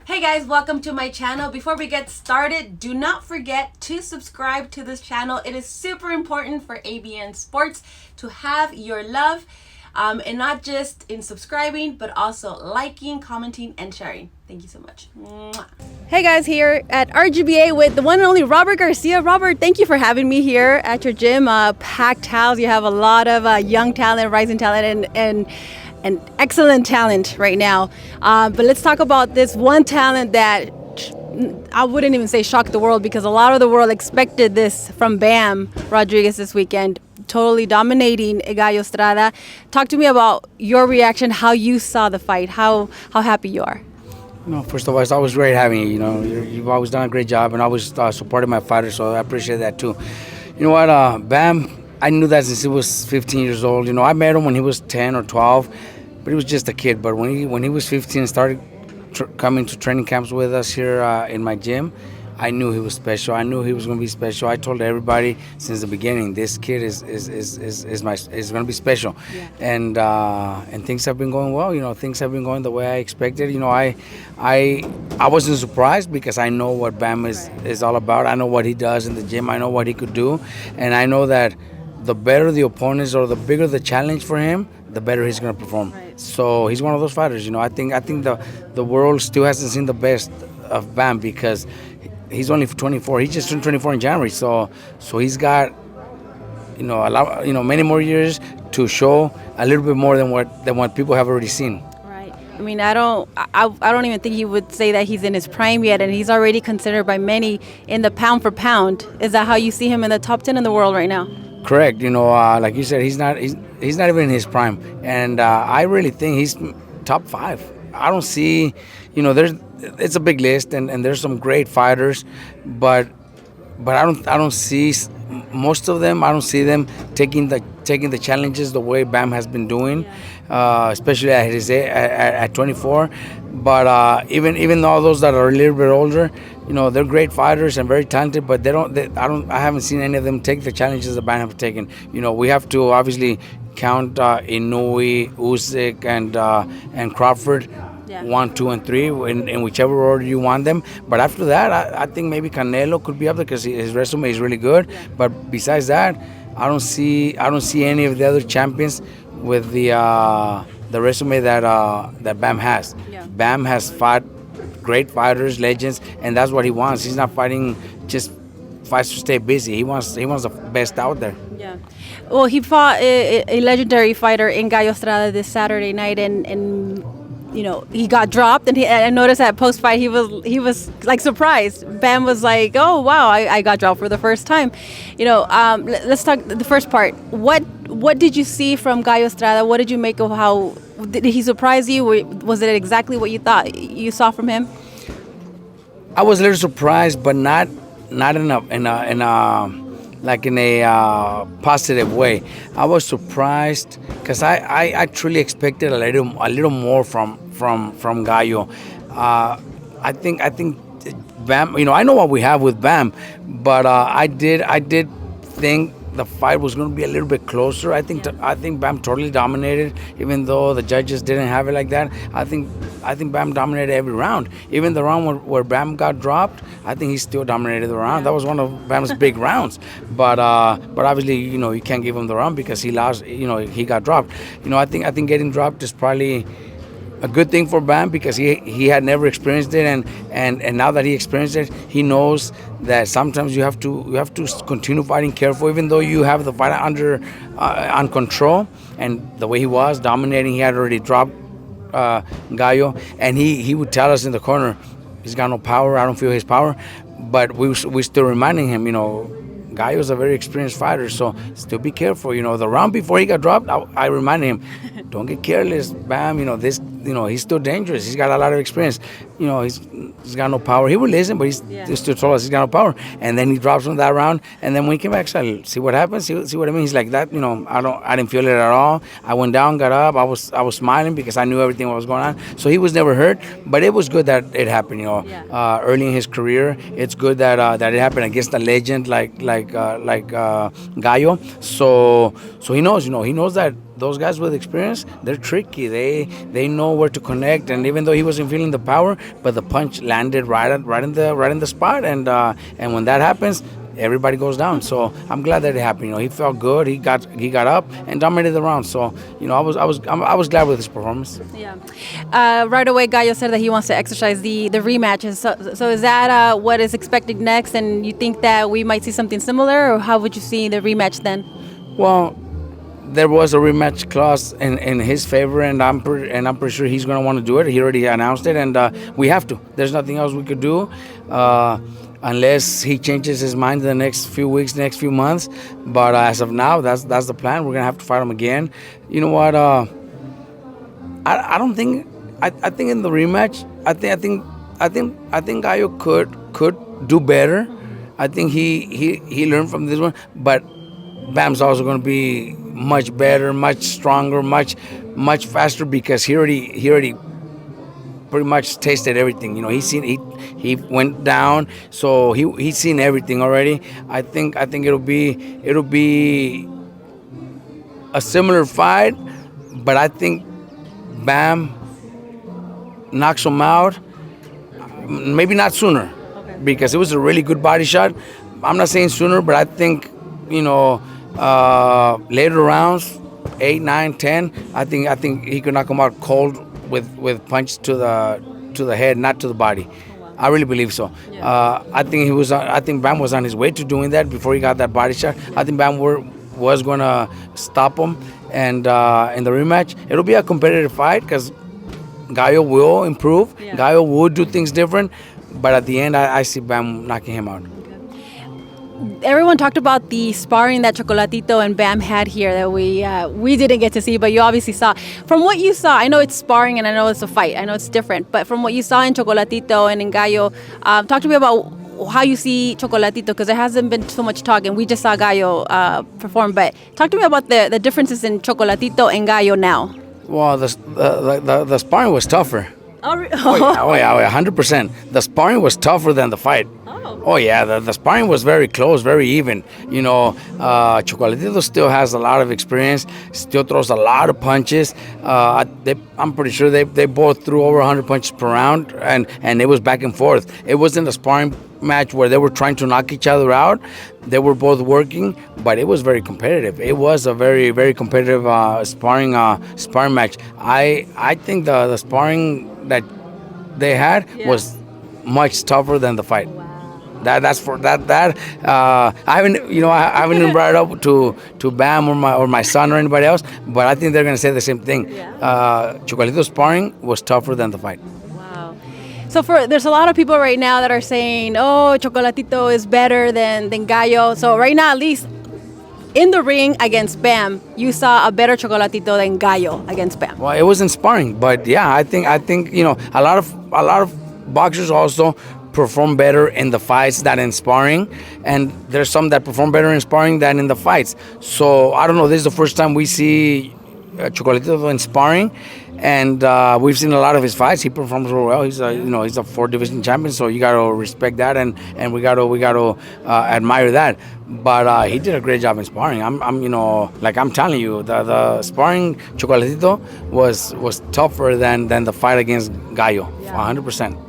Hey guys, welcome to my channel. Before we get started, do not forget to subscribe to this channel. It is super important for ABN Sports to have your love, and not just in subscribing, but also liking, commenting, and sharing. Thank you so much. Mwah. Hey guys, here at RGBA with the one and only Robert Garcia. Robert, thank you for having me here at your gym. Packed house. You have a lot of young talent, rising talent, and excellent talent right now. But let's talk about this one talent that I wouldn't even say shocked the world, because a lot of the world expected this from Bam Rodriguez this weekend, totally dominating Gallo Estrada. Talk to me about your reaction, how you saw the fight, how happy you are. No, first of all, it's always great having you. You know, you've always done a great job, and always supported my fighters, so I appreciate that too. You know what, Bam, I knew that since he was 15 years old. You know, I met him when he was 10 or 12, but he was just a kid. But when he was 15 and started coming to training camps with us here in my gym, I knew he was special. I knew he was going to be special. I told everybody since the beginning, this kid is going to be special. Yeah. And things have been going well. You know, things have been going the way I expected. You know, I wasn't surprised, because I know what Bam is all about. I know what he does in the gym. I know what he could do, and I know that the better the opponents or the bigger the challenge for him, the better he's going to perform. Right. So he's one of those fighters. You know, I think the world still hasn't seen the best of Bam, because he's only 24. He just turned 24 in January, so he's got, you know, a lot, you know, many more years to show a little bit more than what people have already seen. Right. I mean, I don't even think he would say that he's in his prime yet, and he's already considered by many in the pound for pound. Is that how you see him in the top 10 in the world right now? Correct. You know, like you said, he's not even in his prime, and I really think he's top 5. I don't see, you know, it's a big list, and there's some great fighters, but I don't see most of them. I don't see them taking the challenges the way Bam has been doing, especially at his at 24. But even all those that are a little bit older, you know, they're great fighters and very talented, but I haven't seen any of them take the challenges that Bam have taken. You know, we have to obviously count Inoue, Usyk, and Crawford. Yeah. 1, 2, and 3 in whichever order you want them. But after that, I think maybe Canelo could be up there, because his resume is really good. Yeah. But besides that, I don't see any of the other champions with the resume that Bam has. Yeah. Bam has fought great fighters, legends, and that's what he wants. He's not fighting just fights to stay busy. He wants the best out there. Yeah. Well, he fought a legendary fighter in Gallo Estrada this Saturday night, and you know, he got dropped, and I noticed that post fight he was like surprised. Bam was like, "Oh wow, I got dropped for the first time." You know, let's talk the first part. What did you see from Gallo Estrada? What did you make of how did he surprise you? Was it exactly what you thought you saw from him? I was a little surprised, but not in a positive way. I was surprised, because I truly expected a little more from Gallo. I think Bam. You know, I know what we have with Bam, but I did think the fight was going to be a little bit closer. I think Bam totally dominated, even though the judges didn't have it like that. I think Bam dominated every round. Even the round where Bam got dropped, I think he still dominated the round. That was one of Bam's big rounds. But obviously, you know, you can't give him the round because he lost. You know, he got dropped. You know, I think getting dropped is probably a good thing for Bam, because he had never experienced it, and now that he experienced it, he knows that sometimes you have to continue fighting careful, even though you have the fight on control. And the way he was dominating, he had already dropped Gallo, and he would tell us in the corner, he's got no power. I don't feel his power, but we still reminding him, you know, Gallo's a very experienced fighter, so still be careful. You know, the round before he got dropped, I reminded him, don't get careless, Bam. You know, he's still dangerous. He's got a lot of experience. You know, he's got no power. He would listen, but he still told us he's got no power. And then he drops him that round, and then when he came back, said, see what happens, see what I mean. He's like that. You know, I didn't feel it at all. I went down, got up. I was smiling because I knew everything what was going on. So he was never hurt, but it was good that it happened. You know, early in his career, it's good that it happened against a legend like Gallo. So he knows. You know, he knows that those guys with experience, they're tricky. They know where to connect, and even though he wasn't feeling the power, but the punch landed right in the spot, and when that happens, everybody goes down. So I'm glad that it happened. He felt good. He got up and dominated the round. So I was glad with his performance. Yeah. Right away, Gallo said that he wants to exercise the rematches. So is that what is expected next? And you think that we might see something similar, or how would you see the rematch then? Well, there was a rematch clause in his favor, and I'm pretty sure he's going to want to do it. He already announced it, and we have to. There's nothing else we could do. Unless he changes his mind in the next few weeks, next few months. But as of now, that's the plan. We're gonna have to fight him again. You know what? I don't think. I think in the rematch, I think Gallo could do better. I think he learned from this one, but Bam's also gonna be much better, much stronger, much faster because he already pretty much tasted everything. He went down, so he's seen everything already. I think it'll be a similar fight, but I think Bam knocks him out. Maybe not sooner, because it was a really good body shot. I'm not saying sooner, but I think later rounds, 8, 9, 10. I think he could knock him out cold with punch to the head, not to the body. I really believe so. Yeah. I think Bam was on his way to doing that before he got that body shot. I think Bam was gonna stop him, and in the rematch, it'll be a competitive fight because Gallo will improve. Yeah. Gallo will do things different, but at the end, I see Bam knocking him out. Everyone talked about the sparring that Chocolatito and Bam had here that we didn't get to see, but you obviously saw. From what you saw, I know it's sparring and I know it's a fight. I know it's different, but from what you saw in Chocolatito and in Gallo, talk to me about how you see Chocolatito, because there hasn't been so much talk, and we just saw Gallo perform. But talk to me about the differences in Chocolatito and Gallo now. Well, the sparring was tougher. Oh yeah, 100%. The sparring was tougher than the fight. Oh yeah, the sparring was very close, very even. Chocolatito still has a lot of experience, still throws a lot of punches. I'm pretty sure they both threw over 100 punches per round, and it was back and forth. It wasn't a sparring match where they were trying to knock each other out. They were both working, but it was very competitive. It was a very, very competitive sparring match. I think the sparring that they had was much tougher than the fight. I haven't even brought it up to Bam or my son or anybody else, but I think they're going to say the same thing. Chocolatito's sparring was tougher than the fight. Wow. So there's a lot of people right now that are saying, oh, Chocolatito is better than Gallo. So right now, at least in the ring against Bam, you saw a better Chocolatito than Gallo against Bam. Well, it wasn't sparring, but yeah, I think a lot of boxers also perform better in the fights than in sparring, and there's some that perform better in sparring than in the fights. So I don't know. This is the first time we see Chocolatito in sparring, and we've seen a lot of his fights. He performs real well. He's a 4th division champion, so you got to respect that, and we got to admire that. But he did a great job in sparring. I'm telling you, the sparring Chocolatito was tougher than the fight against Gallo, 100%.